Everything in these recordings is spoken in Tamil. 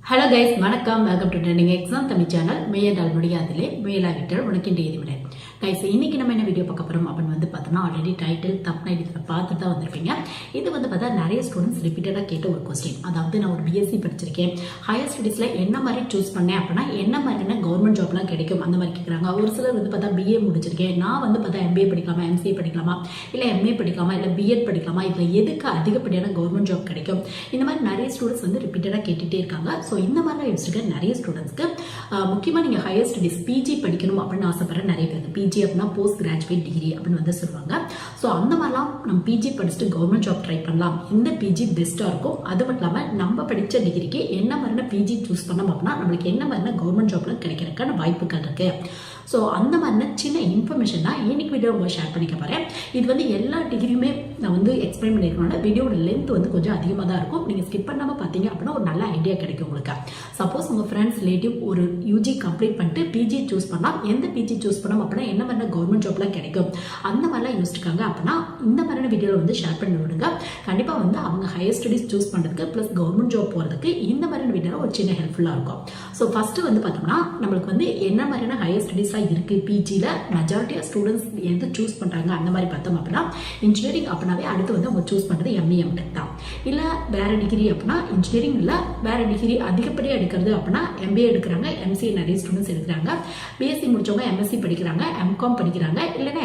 ஹலோ கைஸ், வணக்கம். Welcome to trending exam Tamil channel. முயன்றால் முடியாதிலே முயலாவிட்டால் உனக்கு எழுதிவிட. கைஸ், இன்னைக்கு நம்ம என்ன வீடியோ பார்க்க போறோம் அப்படின்னு பார்த்தோம்னா, ஆல்ரெடி டைட்டில் தப்னைல் இதில் பார்த்துட்டு தான் வந்திருப்பீங்க. இது பார்த்தா நிறைய ஸ்டூடெண்ட்ஸ் ரிப்பீட்டடாக கேட்ட ஒரு கொஸ்டின். அதாவது நான் ஒரு பிஎஸ்சி படிச்சிருக்கேன், ஹையர் ஸ்டடீஸில் என்ன மாதிரி சூஸ் பண்ணேன் அப்படின்னா என்ன மாதிரியான கவர்மெண்ட் ஜாப்லாம் கிடைக்கும் அந்த மாதிரி கேட்குறாங்க. ஒரு சிலர் பார்த்தா பிஏ முடிச்சிருக்கேன், நான் பார்த்தா எம்பிஏ படிக்கலாமா, எம்சிஏ படிக்கலாமா, இல்லை எம்ஏ படிக்கலாமா, இல்லை பிஎட் படிக்கலாமா, இதில் எதுக்கு அதிகப்படியான கவர்மெண்ட் ஜாப் கிடைக்கும், இந்த மாதிரி நிறைய ஸ்டூடெண்ட்ஸ் ரிப்பீட்டடாக கேட்டுகிட்டே இருக்காங்க. ஸோ இந்த மாதிரிலாம் யோசிச்சுக்க நிறைய ஸ்டூடெண்ட்ஸ்க்கு முக்கியமாக நீங்கள் ஹையர் ஸ்டடீஸ் பிஜி படிக்கணும் அப்படின்னு ஆசைப்படுற நிறைய பேருக்கு, பிஜி அப்படின்னா போஸ்ட் கிராஜுவேட் டிகிரி அப்படின்னு சொல்லுவாங்க. ஸோ அந்த மாதிரிலாம் நம்ம பிஜி படிச்சுட்டு கவர்மெண்ட் ஜாப் ட்ரை பண்ணலாம், இந்த பிஜி பெஸ்ட்டாக இருக்கும். அது மட்டும் இல்லாமல் நம்ம படித்த டிகிரிக்கு என்ன மாதிரியான பிஜி சூஸ் பண்ணோம் அப்படின்னா நம்மளுக்கு என்ன மாதிரியான கவர்மெண்ட் ஜாப்லாம் கிடைக்கிறதுக்கான வாய்ப்புகள் இருக்கு. ஸோ அந்த மாதிரினா சின்ன இன்ஃபர்மேஷன் தான் இன்னைக்கு வீடியோ ஷேர் பண்ணிக்க போகிறேன். இது எல்லா டிகிரியுமே நான் எக்ஸ்பிளைன் பண்ணியிருக்கேன். வீடியோட லென்த் கொஞ்சம் அதிகமாக தான் இருக்கும். நீங்கள் ஸ்கிப் பண்ணாமல் பார்த்தீங்க அப்படின்னா ஒரு நல்ல ஐடியா கிடைக்கும் உங்களுக்கு. சப்போஸ் உங்கள் ஃப்ரெண்ட்ஸ் ரிலேட்டிவ் ஒரு யூஜி கம்ப்ளீட் பண்ணிட்டு பிஜி சூஸ் பண்ணலாம், எந்த பிஜி சூஸ் பண்ணோம் அப்படின்னா என்ன மாதிரியான கவர்மெண்ட் ஜாப்லாம் கிடைக்கும் அந்த மாதிரிலாம் யோசிச்சிருக்காங்க அப்படின்னா இந்த மாதிரியான வீடியோவில் ஷேர் பண்ணி விடுங்க. கண்டிப்பாக அவங்க ஹையர் ஸ்டடீஸ் சூஸ் பண்ணுறதுக்கு ப்ளஸ் கவர்மெண்ட் ஜாப் போகிறதுக்கு இந்த மாதிரியான வீடியோவில் ஒரு சின்ன ஹெல்ப்ஃபுல்லாக இருக்கும். ஸோ ஃபர்ஸ்ட் பார்த்தோம்னா நம்மளுக்கு என்ன மாதிரியான ஹையர் ஸ்டடீஸ் இருக்கு. பிஜியில் மெஜாரிட்டியாக ஸ்டூடெண்ட்ஸ் எது சூஸ் பண்ணுறாங்க அந்த மாதிரி பார்த்தோம் அப்படின்னா இன்ஜினியரிங் அப்படின்னாவே அடுத்து அவங்க சூஸ் பண்ணுறது எம்ஏ எம்டெக் தான். இல்லை வேற டிகிரி அப்படின்னா இன்ஜினியரிங் இல்லை வேற டிகிரி அதிகப்படியாக எடுக்கிறது அப்படின்னா எம்பிஏ எடுக்கிறாங்க, எம்சிஏ நிறைய ஸ்டூடெண்ட்ஸ் எடுக்கிறாங்க, பிஎஸ்சி முடிச்சவங்க எம்எஸ்சி படிக்கிறாங்க, எம்காம் படிக்கிறாங்க, இல்லைன்னா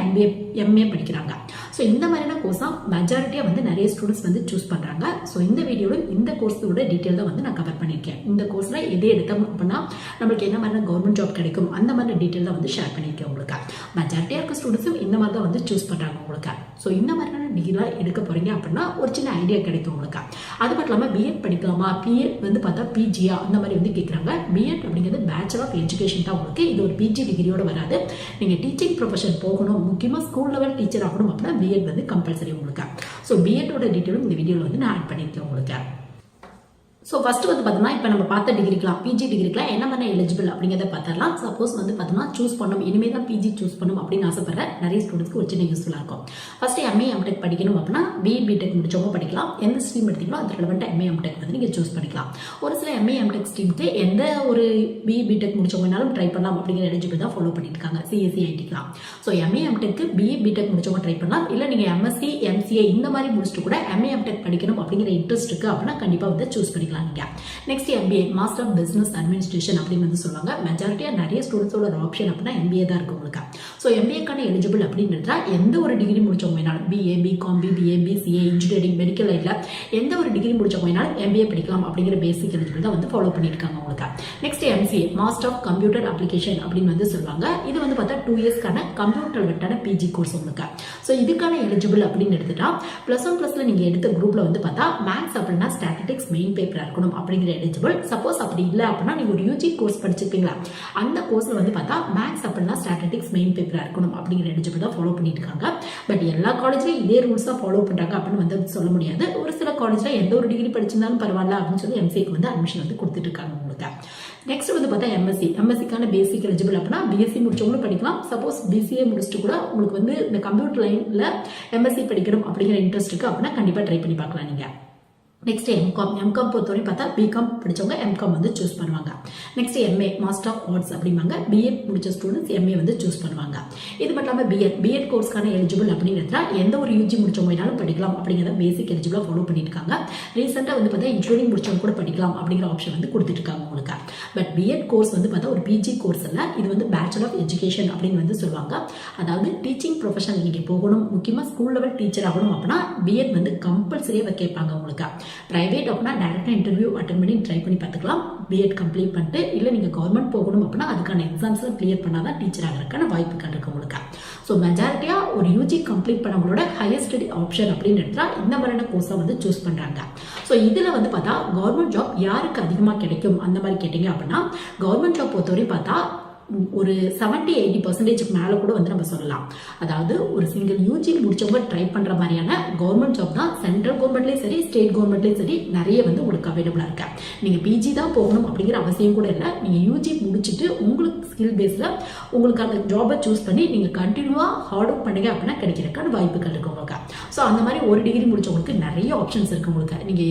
எம்ஏ படிக்கிறாங்க. ஸோ இந்த மாதிரியான கோர்ஸ் தான் மெஜாரிட்டியாக நிறைய ஸ்டூடெண்ட்ஸ் சூஸ் பண்ணுறாங்க. ஸோ இந்த வீடியோவில் இந்த கோர்ஸோட டீட்டெயில் தான் நான் கவர் பண்ணியிருக்கேன். இந்த கோர்ஸில் எது எடுத்தோம் அப்படின்னா நம்மளுக்கு என்ன மாதிரியான கவர்மெண்ட் ஜாப் கிடைக்கும் அந்த மாதிரி டீட்டெயில் தான் ஷேர் பண்ணியிருக்கேன் உங்களுக்கு. மெஜாரிட்டியாக இருக்க ஸ்டூடெண்ட்ஸும் இந்த மாதிரி தான் சூஸ் பண்ணுறாங்க உங்களுக்கு. ஸோ இந்த மாதிரியான டிகிரிலாம் எடுக்க போகிறீங்க அப்படின்னா ஒரு சின்ன ஐடியா கிடைக்கும் உங்களுக்கு. அது மட்டும் இல்லாமல் பிஎட் படிக்கலாமா, பிஎட் பார்த்தா பிஜியா அந்த மாதிரி கேட்குறாங்க. பிஎட் அப்படிங்கிறது பேச்சுலர் ஆஃப் எஜுகேஷன் தான் உங்களுக்கு. இது ஒரு பிஜி டிகிரியோட வராது. நீங்கள் டீச்சிங் ப்ரொஃபஷன் போகணும், முக்கியமாக ஸ்கூல் லெவல் டீச்சர் ஆகணும் அப்படின்னா பிஎட் கம்பல்சரி உங்களுக்கு. ஸோ பிஎட்டோட டீட்டெயிலும் இந்த வீடியோவில் நான் ஆட் பண்ணியிருக்கேன் உங்களுக்கு. ஸோ ஃபர்ஸ்ட் பார்த்தோம்னா இப்போ நம்ம பார்த்த டிகிரிக்கலாம் பிஜி டிகிரிக்கலாம் என்ன பண்ண எலிஜிபிள் அப்படிங்கிறத பார்த்துடலாம். சப்போஸ் பார்த்தோம்னா சூஸ் பண்ணணும், இனிமேல் தான் பிஜி சூஸ் பண்ணணும் அப்படின்னு ஆசைப்படுற நிறைய ஸ்டூடெண்ட்ஸ்க்கு ஒரு சின்ன யூஸ்ஃபுல்லாக இருக்கும். ஃபர்ஸ்ட் எம்ஏ எம்டெக் படிக்கணும் அப்படின்னா பிடெக் முடிச்சவங்க படிக்கலாம். எந்த ஸ்ட்ரீம் எடுத்துக்கலாம் அது ரெலவெண்ட்டாக எம்ஏ எம்டெக் நீங்கள் சூஸ் பண்ணிக்கலாம். ஒரு சில எம்ஏ எம்டெக் ஸ்ட்ரீமுக்கு எந்த ஒரு பிடெக் முடிச்சவங்கனாலும் ட்ரை பண்ணலாம் அப்படிங்கிற எலிஜிபிள் தான் ஃபாலோ பண்ணிட்டு இருக்காங்க. சிஎஸ்சி ஐடிக்கலாம். ஸோ எம்ஏ எம்டெக்கு பிடெக் முடிச்சவங்க ட்ரை பண்ணலாம். இல்லை நீங்கள் எம்எஸ்சி எம்சிஏ இந்த மாதிரி முடிச்சுட்டு கூட எம்ஏ எம்டெக் படிக்கணும் அப்படிங்கிற இன்ட்ரெஸ்ட் இருக்கு அப்படின்னா கண்டிப்பாக சூஸ் பண்ணிக்கலாம். Next MBA master of business administration அப்படின்னு சொல்லுவாங்க. மெஜாரிட்டியா நிறைய ஸ்டூடெண்ட்ஸோட ஆப்ஷன் அப்படின்னா எம்பிஏ தான் இருக்கு உங்களுக்கு. ஸோ எம்பிஏக்கான எலிஜிபிள் அப்படின்னு எந்த ஒரு டிகிரி முடிச்சவங்க வேணாலும் BA BCom BBA BCA engineering medical லைன்ல எந்த ஒரு டிகிரி முடிச்சவங்க வேணாலும் எம்பிஏ படிக்கலாம் அப்படிங்கிற பேசிக் எலிஜிபிள் தான் ஃபாலோ பண்ணியிருக்காங்க உங்களுக்கு. Next MCA master of computer application அப்படின்னு சொல்லுவாங்க. இது பார்த்தா 2 இயர்ஸ்க்கான கம்ப்யூட்டர் ரிலேட்டடான பிஜி கோர்ஸ் உங்களுக்கு. ஸோ இதுக்கான எலிஜிபிள் அப்படின்னு எடுத்துட்டா பிளஸ் 1 பிளஸ்ல நீங்க எடுத்த குரூப்ல பார்த்தா மேக்ஸ் அப்படின்னா ஸ்டாட்டிஸ்டிக்ஸ் மெயின் பேப்பரா இருக்கணும் அப்படிங்கிற எலிஜிபிள். சப்போஸ் அப்படி இல்லை அப்படின்னா நீங்க ஒரு யூஜி கோர்ஸ் படிச்சிருப்பீங்களா அந்த கோர்ஸ்ல பார்த்தா மேக்ஸ் அப்படின்னா ஸ்டாட்டிஸ்டிக்ஸ் மெயின் பேப்பரா இருக்கணும் அப்படிங்கிற எலிஜிபிள் தான் ஃபாலோ பண்ணிட்டு இருக்காங்க. பட் எல்லா காலேஜ்லயும் இதே ரூல்ஸ் தான் ஃபாலோ பண்றாங்க அப்படின்னு சொல்ல முடியாது. ஒரு சில காலேஜ்ல எந்த ஒரு டிகிரி படிச்சிருந்தாலும் பரவாயில்ல அப்படின்னு சொல்லி எம்சிக்கு அட்மிஷன் கொடுத்துட்டு இருக்காங்க உங்களுக்கு. நெக்ஸ்ட் பார்த்தா எம்எஸ்சிக்கான பேசிக் எலிஜிபிள் அப்படின்னா பிஎஸ்சி முடிச்சவங்களும் படிக்கலாம். சப்போஸ் பிசிஏ முடிச்சுட்டு கூட உங்களுக்கு இந்த கம்ப்யூட்டர் லைன்ல எம்எஸ்சி படிக்கணும் அப்படிங்கிற இன்ட்ரெஸ்ட் இருக்கு அப்படின்னா கண்டிப்பா ட்ரை பண்ணி பார்க்கலாம் நீங்க. நெக்ஸ்ட் எம்காம் பொறுத்தவரை பார்த்தா பிகாம் படிச்சவங்க எம்காம் சூஸ் பண்ணுவாங்க. Next MA master of arts அப்படிம்பாங்க. பிஎட் முடிச்ச ஸ்டூடெண்ட்ஸ் எம்ஏ சூஸ் பண்ணுவாங்க. இது மட்டும் இல்லாமல் பிஎட் கோர்ஸ்க்கான எலிஜிபிள் அப்படிங்கிறதுல எந்த ஒரு யூஜி முடிச்சவங்க வேணாலும் படிக்கலாம் அப்படிங்கிறத பேசிக் எலிஜிபிளாக ஃபாலோ பண்ணிட்டு இருக்காங்க. ரீசெண்டாக பார்த்தா இன்ஜினியரிங் முடிச்சவங்க கூட படிக்கலாம் அப்படிங்கிற ஆப்ஷன் கொடுத்துட்டு இருக்காங்க உங்களுக்கு. பட் பிஎட் கோர்ஸ் பார்த்தா ஒரு பிஜி கோர்ஸ் இல்லை, இது பேச்சுலர் ஆஃப் எஜுகேஷன் அப்படின்னு சொல்லுவாங்க. அதாவது டீச்சிங் ப்ரொஃபஷன் நீங்கள் போகணும், முக்கியமாக ஸ்கூல் லெவல் டீச்சர் ஆகணும் அப்படின்னா பிஎட் கம்பல்சரியாக கேட்பாங்க உங்களுக்கு. பிரைவேட் அப்படின்னா டைரக்டாக இன்டர்வியூ அட்டன் பண்ணி ட்ரை பண்ணி பார்த்துக்கலாம். பிஎட் கம்ப்ளீட் பண்ணிட்டு இல்லை நீங்கள் கவர்மெண்ட் போகணும் அப்படின்னா அதுக்கான எக்ஸாம்ஸ்லாம் கிளியர் பண்ணாதான் டீச்சர் ஆகிறதுக்கான வாய்ப்புகள் இருக்கு உங்களுக்கு. ஸோ மெஜாரிட்டியாக ஒரு யூஜி கம்ப்ளீட் பண்ணவங்களோட ஹையர் ஸ்டடி ஆப்ஷன் அப்படின்னு எடுத்தா இந்த மாதிரியான கோர்ஸை சூஸ் பண்ணுறாங்க. ஸோ இதில் பார்த்தா கவர்மெண்ட் ஜாப் யாருக்கு அதிகமாக கிடைக்கும் அந்த மாதிரி கேட்டீங்க அப்படின்னா கவர்மெண்ட் ஜாப் பொறுத்தவரை பார்த்தா ஒரு 70-80% மேலே கூட வந்து நம்ம சொல்லலாம். அதாவது ஒரு சிங்கிள் யூஜி முடிச்சவங்க ட்ரை பண்ற மாதிரியான கவர்மெண்ட் ஜாப் தான் சென்ட்ரல் கவர்மெண்ட்லேயும் சரி ஸ்டேட் கவர்மெண்ட்லேயும் சரி நிறைய வந்து உங்களுக்கு அவைலபிளாக இருக்கு. நீங்க பிஜி தான் போகணும் அப்படிங்கிற அவசியம் கூட இல்லை. நீங்க யூஜி முடிச்சுட்டு உங்களுக்கு ஸ்கில் பேஸ்ல உங்களுக்கு அந்த ஜாபை சூஸ் பண்ணி நீங்க கண்டினியூவா ஹார்ட் ஒர்க் பண்ணுங்க அப்படின்னா கிடைக்கிறதுக்கான வாய்ப்புகள் இருக்கு உங்களுக்கு. ஸோ அந்த மாதிரி ஒரு டிகிரி முடிச்சவங்களுக்கு நிறைய ஆப்ஷன்ஸ் இருக்கு உங்களுக்கு. நீங்க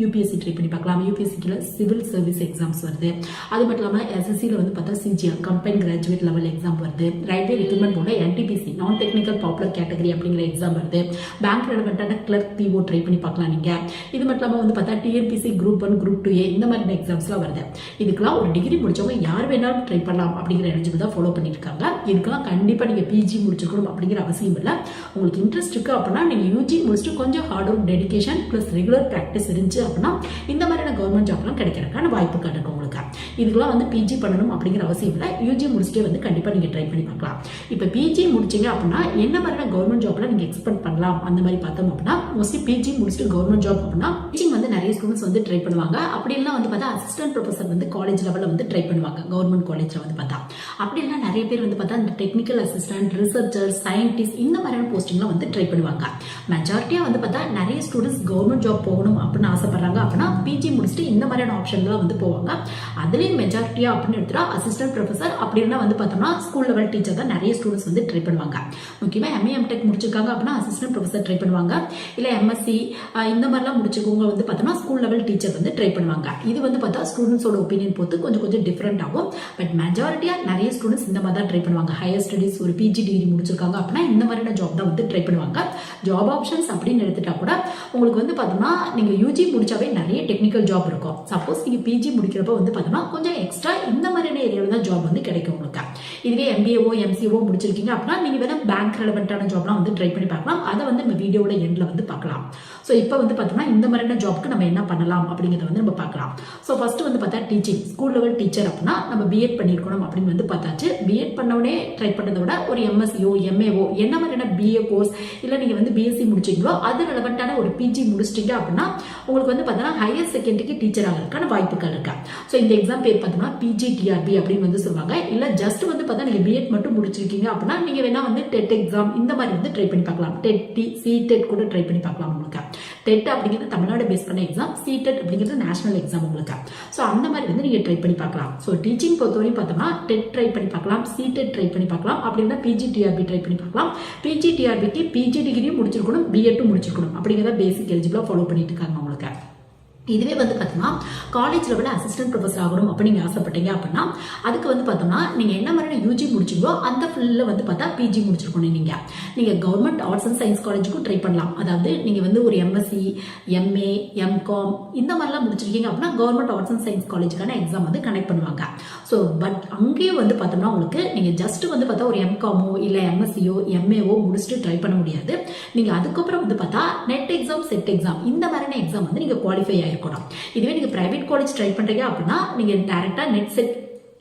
யூபிஎஸ்சி ட்ரை பண்ணி பார்க்கலாம். யூபிஎஸ்சிக்கு சிவில் சர்வீஸ் எக்ஸாம்ஸ் வருது. அது மட்டும் இல்லாமல் எஸ்எஸ்சியில் வந்து பார்த்தா CGL combine graduate level exam வருது. ரயில்வே ரெக்ரூட்மெண்ட் போல என்டிபிசி நான் டெக்னிக்கல் பாப்புலர் கேட்டகரி அப்படிங்கிற எக்ஸாம் வருது. பேங்க் ரெலவெண்டான கிளர்க் பிஓ ட்ரை பண்ணி பார்க்கலாம் நீங்க. இது மட்டும் இல்லாமல் வந்து பார்த்தா டிஎன்பிசி குரூப் 1 குரூப் 2A இந்த மாதிரி எக்ஸாம்ஸ்லாம் வருது. இதுக்கெல்லாம் ஒரு டிகிரி முடிச்சவங்க யார் வேணாலும் ட்ரை பண்ணலாம் அப்படிங்கிற எலிஜிபிள் தான் ஃபாலோ பண்ணிட்டு இருக்காங்க. இதுக்கெல்லாம் கண்டிப்பாக நீங்கள் பிஜி முடிச்சிருக்கணும் அப்படிங்கிற அவசியம் இல்லை. உங்களுக்கு இன்ட்ரெஸ்ட் இருக்கு அப்படின்னா நீங்கள் யூஜி முடிச்சுட்டு கொஞ்சம் hard work dedication plus regular practice இருந்துச்சு அப்படின்னா இந்த மாதிரியான கவர்மெண்ட் ஜாப்லாம் கிடைக்கிறதுக்கான வாய்ப்புகள் இருக்கு உங்களுக்கு. இதுக்கெல்லாம் வந்து பிஜி பண்ணணும் அப்படிங்கிற அவசியம் இல்லை. யூஜி முடிச்சுட்டே வந்து கண்டிப்பாக நீங்கள் ட்ரை பண்ணி பார்க்கலாம். இப்போ பிஜி முடிச்சிங்க அப்படின்னா என்ன மாதிரியான கவர்மெண்ட் ஜாப்ல நீங்கள் எக்ஸ்பெக்ட் பண்ணலாம் அந்த மாதிரி பார்த்தோம் அப்படின்னா மோஸ்ட்லி பிஜி முடிச்சுட்டு கவர்மெண்ட் ஜாப் அப்படின்னா டீச்சிங் வந்து நிறைய ஸ்டூடெண்ட்ஸ் வந்து ட்ரை பண்ணுவாங்க. அப்படி எல்லாம் வந்து பார்த்தா அசிஸ்டன்ட் ப்ரொஃபசர் வந்து காலேஜ் லெவலில் வந்து ட்ரை பண்ணுவாங்க கவர்மெண்ட் காலேஜில் வந்து பார்த்தா. அப்படி எல்லாம் நிறைய பேர் வந்து பார்த்தா இந்த டெக்னிக்கல் அசிஸ்டன்ட் ரிசர்ச்சர் சயின்டிஸ்ட் இந்த மாதிரியான போஸ்டிங்லாம் வந்து ட்ரை பண்ணுவாங்க. மெஜாரிட்டியாக வந்து பார்த்தா நிறைய ஸ்டூடெண்ட்ஸ் கவர்மெண்ட் ஜாப் போகணும் அப்படின்னு ஆசைப்படுறாங்க அப்படின்னா பிஜி முடிச்சுட்டு இந்த மாதிரியான ஆப்ஷன்லாம் வந்து போவாங்க. அதுலேயும் மெஜாரிட்டியா அப்படின்னு எடுத்துட்டா அசிஸ்டன்ட் ப்ரொஃபசர் அப்படின்னா வந்து பார்த்தோம்னா ஸ்கூல் லெவல் டீச்சர் தான் நிறைய ஸ்டூடெண்ட்ஸ் வந்து ட்ரை பண்ணுவாங்க. முக்கியமாக எம்ஏ எம்டெக் முடிச்சிருக்காங்க அப்படின்னா அசிஸ்டன்ட் ப்ரொஃபசர் ட்ரை பண்ணுவாங்க. இல்லை எம்எஸ்சி இந்த மாதிரிலாம் முடிச்சிருக்கவங்க வந்து பார்த்தோம்னா ஸ்கூல் லெவல் டீச்சர் வந்து ட்ரை பண்ணுவாங்க. இது வந்து பார்த்தா ஸ்டூடெண்ட்ஸோட ஒப்பீனியன் பொறுத்து கொஞ்சம் கொஞ்சம் டிஃப்ரெண்ட் ஆகும். பட் மெஜாரிட்டியா நிறைய ஸ்டூடெண்ட்ஸ் இந்த மாதிரி தான் ட்ரை பண்ணுவாங்க. ஹையர் ஸ்டடிஸ் ஒரு பிஜி டிகிரி முடிச்சிருக்காங்க அப்படின்னா இந்த மாதிரியான ஜாப் தான் வந்து ட்ரை பண்ணுவாங்க. ஜாப் ஆப்ஷன்ஸ் அப்படின்னு எடுத்துட்டா கூட உங்களுக்கு வந்து பார்த்தோம்னா நீங்க யூஜி முடிச்சாவே நிறைய டெக்னிக்கல் ஜாப் இருக்கும். சப்போஸ் நீங்க பிஜி முடிக்கிறப்ப வந்து பார்த்தோம்னா கொஞ்சம் எக்ஸ்ட்ரா இந்த மாதிரியான ஏரியாவில் தான் ஜாப் வந்து கிடைக்கும் உங்களுக்கு. இதுவே எம்பிஏஓ எம்சிஓ முடிச்சிருக்கீங்க அப்படின்னா நீங்க வேணா பேங்க் ரெலவெண்டான ஜாப்லாம் வந்து ட்ரை பண்ணி பார்க்கலாம். அதை வந்து நம்ம வீடியோட எண்ட்ல வந்து பார்க்கலாம். ஸோ இப்போ வந்து பார்த்தோம்னா இந்த மாதிரியான ஜாப்க்கு நம்ம என்ன பண்ணலாம் அப்படிங்கிறத வந்து நம்ம பார்க்கலாம். ஸோ ஃபர்ஸ்ட் வந்து பார்த்தா டீச்சிங் ஸ்கூல் லெவல் டீச்சர் அப்படின்னா நம்ம பிஎட் பண்ணிருக்கணும் அப்படின்னு வந்து பார்த்தாச்சு. பிஎட் பண்ணவுடனே ட்ரை பண்ணதை விட ஒரு எம்எஸ்சிஓ எம்ஏஓ என்ன மாதிரியான பிஏ கோர்ஸ் இல்லை நீங்க வந்து பிஎஸ்சி முடிச்சிங்களோ அது ரெலவெண்டான ஒரு பிஜி முடிச்சிட்டீங்க அப்படின்னா உங்களுக்கு வந்து பார்த்தோம்னா ஹையர் செகண்டரிக்கு டீச்சர் ஆகிறதுக்கான வாய்ப்புகள் இருக்கு. ஸோ இந்த எக்ஸாம் பேர் பார்த்தோம்னா பிஜிடிஆர்பி அப்படின்னு வந்து சொல்லுவாங்க. இல்லை ஜஸ்ட் வந்து பார்த்தா நீங்க பிஎட் மட்டும் முடிச்சிருக்கீங்க அப்படின்னா நீங்க வேணா வந்து டெட் எக்ஸாம் இந்த மாதிரி வந்து ட்ரை பண்ணி பார்க்கலாம். டெட் சிடெட் கூட ட்ரை பண்ணி பார்க்கலாம் உங்களுக்கு. டெட் அப்படிங்கிறது தமிழ்நாடு பேஸ் பண்ண எக்ஸாம், சிடெட் அப்படிங்கிறது நேஷனல் எக்ஸாம் உங்களுக்கு. ஸோ அந்த மாதிரி வந்து நீங்க ட்ரை பண்ணி பார்க்கலாம். ஸோ டீச்சிங் பொறுத்தவரையும் பார்த்தோம்னா டெட் ட்ரை பண்ணி பார்க்கலாம், சிடெட் ட்ரை பண்ணி பார்க்கலாம், அப்படின்னா பிஜிடிஆர்பி ட்ரை பண்ணி பார்க்கலாம். பிஜிடிஆர்பிக்கு பிஜி டிகிரியும் முடிச்சிருக்கணும், பிஎட்டும் முடிச்சிருக்கணும் அப்படிங்கிறத பேசிக் எலிஜிபிளா ஃபாலோ பண்ணிட்டு இருக்காங்க உங்களுக்கு. இதுவே வந்து பார்த்தோம்னா காலேஜ் லெவலில் அசிஸ்டன்ட் ப்ரொஃபஸர் ஆகணும் அப்படி நீங்கள் ஆசைப்பட்டீங்க அப்படின்னா அதுக்கு வந்து பார்த்தோம்னா நீங்கள் என்ன மாதிரியான யூஜி முடிச்சிங்களோ அந்த ஃபீல்டில் வந்து பார்த்தா பிஜி முடிச்சிருக்கணும். நீங்கள் கவர்மெண்ட் ஆர்ட்ஸ் அண்ட் சயின்ஸ் காலேஜுக்கும் ட்ரை பண்ணலாம். அதாவது நீங்கள் வந்து ஒரு எம்எஸ்சி எம்ஏ எம்காம் இந்த மாதிரிலாம் முடிச்சிருக்கீங்க அப்படின்னா கவர்மெண்ட் ஆர்ட்ஸ் அண்ட் சயின்ஸ் காலேஜுக்கான எக்ஸாம் வந்து கனெக்ட் பண்ணுவாங்க. ஸோ பட் அங்கேயும் வந்து பார்த்தோம்னா உங்களுக்கு நீங்கள் ஜஸ்ட் வந்து பார்த்தா ஒரு எம்காமோ இல்லை எம்எஸ்சியோ எம்ஏஓ முடிச்சுட்டு ட்ரை பண்ண முடியாது. நீங்கள் அதுக்கப்புறம் வந்து பார்த்தா நெட் எக்ஸாம் செட் எக்ஸாம் இந்த மாதிரியான எக்ஸாம் வந்து நீங்கள் குவாலிஃபை இருக்கணும். இதுவே நீங்க பிரைவேட் காலேஜ் ட்ரை பண்றீங்க அப்படின்னா நீங்க டைரக்டா நெட் செட்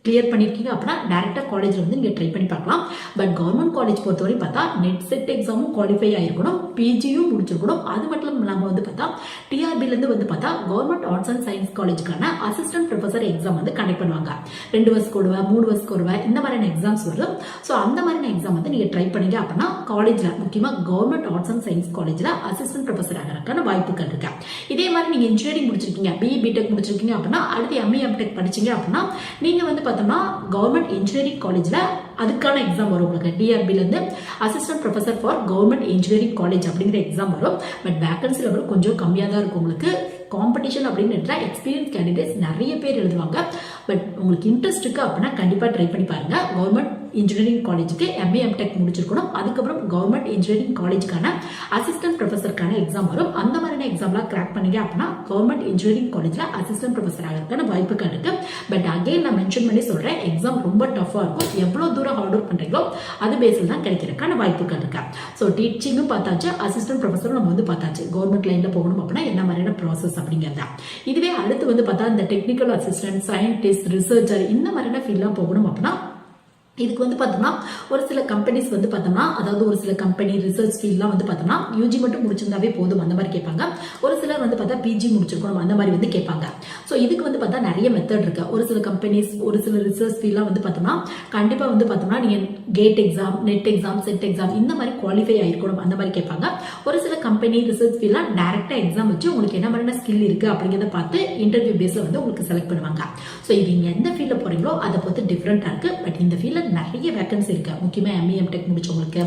கிளியர் பண்ணிருக்கீங்க அப்படின்னா டைரக்டா காலேஜ்ல வந்து நீங்க ட்ரை பண்ணி பார்க்கலாம். பட் கவர்மெண்ட் காலேஜ் பொறுத்தவரை பார்த்தா நெட் செட் எக்ஸாமும் குவாலிஃபை ஆயிருக்கணும், பிஜியும் முடிச்சிருக்கணும். அது மட்டும் இல்லாம வந்து பார்த்தா டிஆர்பில இருந்து வந்து பார்த்தா கவர்மெண்ட் ஆர்ட்ஸ் அண்ட் சயின்ஸ் காலேஜுக்கான அசிஸ்டன்ட் ப்ரொஃபசர் எக்ஸாம் வந்து கண்டக்ட் பண்ணுவாங்க. 2 வருஷம் கொடுவ 3 வருஷம் கொடுவ இந்த மாதிரியான எக்ஸாம்ஸ் வரும். ஸோ அந்த மாதிரியான எக்ஸாம் வந்து நீங்க ட்ரை பண்ணீங்க அப்படின்னா காலேஜ்ல முக்கியமா கவர்மெண்ட் ஆர்ட்ஸ் அண்ட் சயின்ஸ் காலேஜ்ல அசிஸ்டன்ட் ப்ரொஃபசர் ஆகிறதுக்கான வாய்ப்புகள் இருக்கு. இதே மாதிரி நீங்க இன்ஜினியரிங் முடிச்சிருக்கீங்க, பிஇ பிடெக் முடிச்சிருக்கீங்க அப்படின்னா அடுத்து எம்ஏ எம்டெக் படிச்சீங்க அப்படின்னா நீங்க வந்து பார்த்தோம்னா கவர்மெண்ட் இன்ஜினியரிங் காலேஜ்ல அதுக்கான எக்ஸாம் வரும் உங்களுக்கு. டிஆர்பில இருந்து assistant professor for government engineering college அப்படிங்கிற எக்ஸாம் வரும். பட் வேகன்சி லெவல் கொஞ்சம் கம்மியா தான் இருக்கும் உங்களுக்கு. காம்படிஷன் அப்படின்னு எக்ஸ்பீரியன்ஸ் கேண்டிடேட்ஸ் நிறைய பேர் எழுதுவாங்க. பட் உங்களுக்கு இன்ட்ரெஸ்ட் இருக்கு அப்படின்னா கண்டிப்பா ட்ரை பண்ணி பாருங்க. கவர்மெண்ட் இன்ஜினியரிங் காலேஜுக்கு எம்ஏ எம்டெக் முடிச்சிருக்கணும். அதுக்கப்புறம் கவர்மெண்ட் இன்ஜினியரிங் காலேஜுக்கான அசிஸ்டன்ட் ப்ரொஃபசருக்கான எக்ஸாம் வரும். அந்த மாதிரியான எக்ஸாம்லாம் கிராக் பண்ணீங்க அப்படின்னா கவர்மெண்ட் இன்ஜினியரிங் காலேஜ்ல அசிஸ்டன்ட் ப்ரொஃபசர் ஆகிறதுக்கான வாய்ப்புகள் இருக்கு. பட் அகைன் நான் மென்ஷன் பண்ணி சொல்றேன், எக்ஸாம் ரொம்ப டஃபா இருக்கும். எவ்வளவு தூரம் ஹார்ட் ஒர்க் பண்றீங்களோ அது பேஸில் தான் கிடைக்கிறதுக்கான வாய்ப்புகள் இருக்கு. ஸோ டீச்சிங்கும் பார்த்தாச்சு, அசிஸ்டன்ட் ப்ரொஃபசரும் நம்ம வந்து பார்த்தாச்சு. கவர்மெண்ட் லைன்ல போகணும் அப்படின்னா என்ன மாதிரியான ப்ராசஸ் அப்படிங்கிறத. இதுவே அடுத்து வந்து பார்த்தா இந்த டெக்னிக்கல் அசிஸ்டன்ட், சயின்டிஸ்ட், ரிசர்ச்சர் இந்த மாதிரியான ஃபீல்ட்லாம் போகணும் அப்படின்னா இதுக்கு வந்து பார்த்தோம்னா ஒரு சில கம்பெனிஸ் வந்து பார்த்தோம்னா அதாவது ஒரு சில கம்பெனி ரிசர்ச் ஃபீல்ட்லாம் வந்து பார்த்தோம்னா யூஜி மட்டும் முடிச்சிருந்தாவே போதும் அந்த மாதிரி கேட்பாங்க. ஒரு சிலர் வந்து பார்த்தா பிஜி முடிச்சிருக்கணும் அந்த மாதிரி வந்து கேட்பாங்க. ஸோ இதுக்கு வந்து பார்த்தா நிறைய மெத்தட் இருக்கு. ஒரு சில கம்பெனிஸ் ஒரு சில ரிசர்ச் ஃபீல்ட்லாம் வந்து பார்த்தோம்னா கண்டிப்பாக வந்து பார்த்தோம்னா நீங்கள் GATE exam, NET exam, SET exam இந்த மாதிரி குவாலிஃபை ஆயிருக்கணும் அந்த மாதிரி கேட்பாங்க. ஒரு சில கம்பெனி ரிசர்ச் ஃபீல்ட்லாம் டைரக்டா எக்ஸாம் வச்சு உங்களுக்கு என்ன மாதிரியான ஸ்கில் இருக்கு அப்படிங்கிறத பார்த்து இன்டர்வியூ பேஸ்ல வந்து உங்களுக்கு செலக்ட் பண்ணுவாங்க. ஸோ இது நீங்க எந்த ஃபீல்ட்ல போறீங்களோ அதை பொறுத்து டிஃப்ரெண்டா இருக்கு. பட் இந்த ஃபீல்ட்ல நிறைய வேகன்சி இருக்கு. முக்கியமா எம்இ எம்டெக் முடிச்சவங்களுக்கு,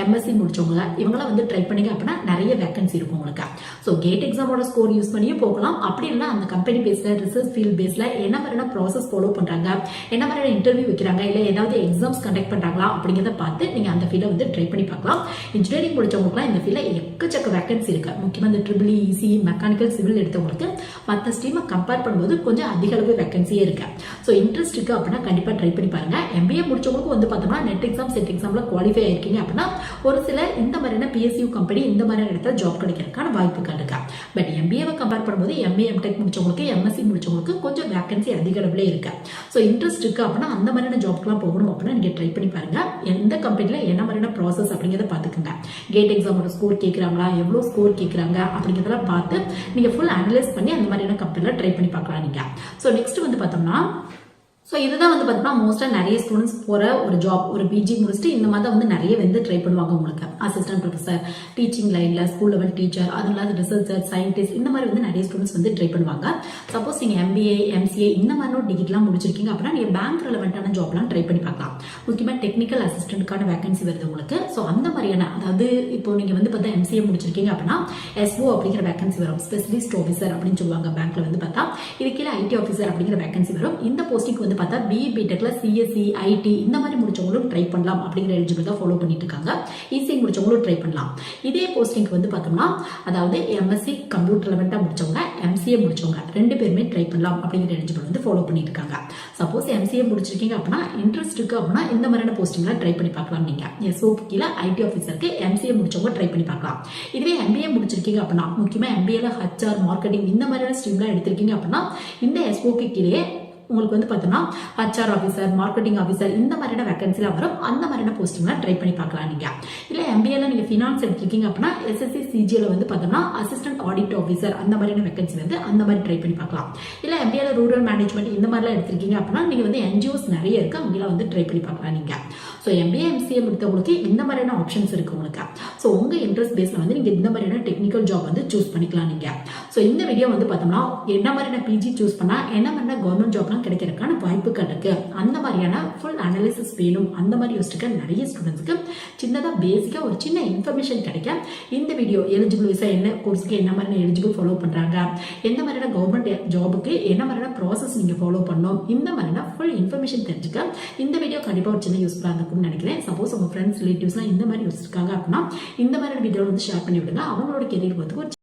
எம்எஸ்சி முடிச்சவங்க இவங்களாம் வந்து ட்ரை பண்ணீங்க அப்படின்னா நிறைய வேகன்சி இருக்கும் உங்களுக்கு. ஸோ கேட் எக்ஸாமோட ஸ்கோர் யூஸ் பண்ணியும் போகலாம். அப்படி இல்லை அந்த கம்பெனி பேஸ்ல ரிசர்ச் ஃபீல்ட் பேஸ்ல என்ன மாதிரியான ப்ராசஸ் ஃபாலோ பண்றாங்க, என்ன மாதிரியான இன்டர்வியூ வைக்கிறாங்க, இல்லை ஏதாவது எக்ஸாம்ஸ் கண்டக்ட் பண்றாங்களா அப்படிங்கிறத பார்த்து நீங்க அந்த ஃபீல்ட வந்து ட்ரை பண்ணி பார்க்கலாம். இன்ஜினியரிங் முடிச்சவங்களுக்குலாம் இந்த ஃபீல்ட்ல எக்கச்சக்க வேகன்சி இருக்கு. முக்கியமா இந்த ட்ரிபிள் இசி, மெக்கானிக்கல், சிவில் எடுத்தவங்களுக்கு மற்ற ஸ்ட்ரீமை கம்பேர் பண்ணும்போது கொஞ்சம் அதிக அளவு வேகன்சியே இருக்கு. ஸோ இன்ட்ரெஸ்ட் இருக்கு அப்படின்னா கண்டிப்பா ட்ரை பண்ணி பாருங்க. எம்பிஏ முடிச்சவங்களுக்கு வந்து பார்த்தோம்னா நெட் எக்ஸாம், செட் எக்ஸாம்ல குவாலிஃபை ஆயிருக்கீங்க அப்படின்னா ஒரு சில இந்த மாதிரியான பிஎஸ்யூ கம்பெனி இந்த மாதிரியான இடத்துல ஜாப் கிடைக்கிறதுக்கான வாய்ப்புகள் இருக்கு. பட் எம்பிஏவை கம்பேர் பண்ணும்போது எம்ஏ எம்டெக் முடிச்சவங்களுக்கு, எம்எஸ்சி முடிச்சவங்களுக்கு கொஞ்சம் வேகன்சி அதிக அளவுல இருக்கு. ஸோ இன்ட்ரெஸ்ட் இருக்கு அப்படின்னா அந்த மாதிரியான ஜாப்க்குலாம் போகணும் அப்படின்னா நீங்க ட்ரை பண்ணி பாருங்க. எந்த கம்பெனில என்ன மாதிரியான ப்ராசஸ் அப்படிங்கிறத பார்த்துக்கோங்க. கேட் எக்ஸாமோட ஸ்கோர் கேட்குறாங்களா, எவ்வளோ ஸ்கோர் கேட்குறாங்க அப்படிங்கிறதெல்லாம் பார்த்து நீங்க ஃபுல் அனலைஸ் பண்ணி அந்த மாதிரியான கம்பெனில ட்ரை பண்ணி பார்க்கலாம் நீங்க. ஸோ நெக்ஸ்ட் வந்து பார்த்தோம்னா ஸோ இதுதான் வந்து பார்த்தீங்கன்னா மோஸ்ட்டாக நிறைய ஸ்டூடெண்ட்ஸ் போகிற ஒரு ஜாப். ஒரு பிஜி முடிச்சுட்டு இந்த மாதிரி தான் வந்து நிறைய வந்து ட்ரை பண்ணுவாங்க. உங்களுக்கு அசிஸ்டன்ட் ப்ரொஃபஸர், டீச்சிங் லைனில், ஸ்கூல் லெவல் டீச்சர், அது இல்லாத ரிசர்ச்சர், சயின்டிஸ்ட் இந்த மாதிரி வந்து நிறைய ஸ்டூடெண்ட்ஸ் வந்து ட்ரை பண்ணுவாங்க. சப்போஸ் நீங்கள் எம்பிஏ, எம்சிஏ இந்த மாதிரி டிகிரிலாம் முடிச்சிருக்கீங்க அப்படின்னா நீங்கள் பேங்க் ரெலவெண்ட்டான ஜாப்லாம் ட்ரை பண்ணி பார்க்கலாம். முக்கியமாக டெக்னிக்கல் அசிஸ்டன்ட்கான வேகன்சி வருது உங்களுக்கு. ஸோ அந்த மாதிரியான அதாவது இப்போ நீங்கள் வந்து பார்த்தா எம்சிஏ முடிச்சிருக்கீங்க அப்படின்னா எஸ்ஓ அப்படிங்கிற வேகன்சி வரும். ஸ்பெஷலிஸ்ட் ஆஃபீஸர் அப்படின்னு சொல்லுவாங்க பேங்க்ல வந்து பார்த்தா. இது கீழே ஐடி ஆஃபீஸர் அப்படிங்கிற வேகன்சி வரும். இந்த போஸ்டிங் வந்து பார்த்தா பிஇ, பிடெக்ல சிஎஸ்சி, ஐடி இந்த மாதிரி முடிச்சவங்களும் ட்ரை பண்ணலாம் அப்படிங்கிற எலிஜிபிள் தான் ஃபாலோ பண்ணிட்டு இருக்காங்க. இசி முடிச்சவங்களும் ட்ரை பண்ணலாம். இதே போஸ்டிங் வந்து பார்த்தோம்னா அதாவது எம்எஸ்சி கம்ப்யூட்டர் ரெலவெண்டா முடிச்சவங்க, எம்சிஏ முடிச்சவங்க ரெண்டு பேருமே ட்ரை பண்ணலாம் அப்படிங்கிற எலிஜிபிள் வந்து ஃபாலோ பண்ணிட்டு இருக்காங்க. சப்போஸ் எம்சிஏ முடிச்சிருக்கீங்க அப்படின்னா இன்ட்ரெஸ்ட் இருக்கு அப்படின்னா இந்த மாதிரியான போஸ்டிங்ல ட்ரை பண்ணி பார்க்கலாம் நீங்க. எஸ்ஓ கீழே ஐடி ஆஃபீஸருக்கு எம்சிஏ முடிச்சவங்க ட்ரை பண்ணி பார்க்கலாம். இதுவே எம்பிஏ முடிச்சிருக்கீங்க அப்படின்னா முக்கியமா எம்பிஏல ஹச்ஆர், மார்க்கெட்டிங் இந்த மாதிரியான ஸ்ட்ரீம்லாம் எடுத்திருக்கீங்க அப்படின்னா இந்த எஸ்ஓக்கு கீழே உங்களுக்கு வந்து பார்த்தோம்னா ஹச்ஆர் ஆஃபீஸர், மார்க்கெட்டிங் ஆஃபீஸர் இந்த மாதிரியான வேகன்சிலாம் வரும். அந்த மாதிரியான போஸ்டிங்லாம் ட்ரை பண்ணி பார்க்கலாம் நீங்க. இல்லை எம்பிஏல நீங்க ஃபினான்ஸ் எடுத்திருக்கீங்க அப்படின்னா எஸ்எஸ்சி சிஜிஎல வந்து பார்த்தோம்னா அசிஸ்டன்ட் ஆடிட் ஆஃபீஸர் அந்த மாதிரியான வேகன்சி வந்து அந்த மாதிரி ட்ரை பண்ணி பார்க்கலாம். இல்லை எம்பிஏல ரூரல் மேனேஜ்மெண்ட் இந்த மாதிரிலாம் எடுத்திருக்கீங்க அப்படின்னா நீங்க வந்து என்ஜிஓஸ் நிறைய இருக்கு, அவங்களாம் வந்து ட்ரை பண்ணி பார்க்கலாம் நீங்க. ஸோ எம்பிஏ, எம்சிஏ முடித்தவங்களுக்கு இந்த மாதிரியான ஆப்ஷன்ஸ் இருக்கு உங்களுக்கு. ஸோ உங்க இன்ட்ரெஸ்ட் பேஸ்ல வந்து நீங்க இந்த மாதிரியான டெக்னிக்கல் ஜாப் வந்து சூஸ் பண்ணிக்கலாம் நீங்க. ஸோ இந்த வீடியோ வந்து பார்த்தோம்னா என்ன மாதிரியான பிஜி சூஸ் பண்ணா என்ன மாதிரியான கவர்மெண்ட் ஜாப்லாம் கிடைக்கிறதுக்கான வாய்ப்புகள் இருக்கு, அந்த மாதிரியான ஃபுல் அனாலிசிஸ் வேணும் அந்த மாதிரி யோசிச்சுக்க நிறைய ஸ்டூடெண்ட்ஸ்க்கு சின்னதாக பேசிக்காக ஒரு சின்ன இன்ஃபர்மேஷன் கிடைக்க இந்த வீடியோ எலிஜிபிள் விசா என்ன கோர்ஸ்க்கு என்ன மாதிரியான எலிஜிபிள் ஃபாலோ பண்றாங்க, எந்த மாதிரியான கவர்மெண்ட் ஜாபுக்கு என்ன மாதிரியான ப்ராசஸ் நீங்க ஃபாலோ பண்ணணும், இந்த மாதிரியான ஃபுல் இன்ஃபர்மேஷன் தெரிஞ்சுக்க இந்த வீடியோ கண்டிப்பாக ஒரு சின்ன யூஸ்ஃபுல்லாக இருக்கும்னு நினைக்கிறேன். சப்போஸ் உங்க ஃப்ரெண்ட்ஸ், ரிலேட்டிவ்ஸ்லாம் இந்த மாதிரி யோசிச்சிருக்காங்க அப்படின்னா இந்த மாதிரியான வீடியோ வந்து ஷேர் பண்ணி விடுங்க. அவங்களோட கெரியர் வந்து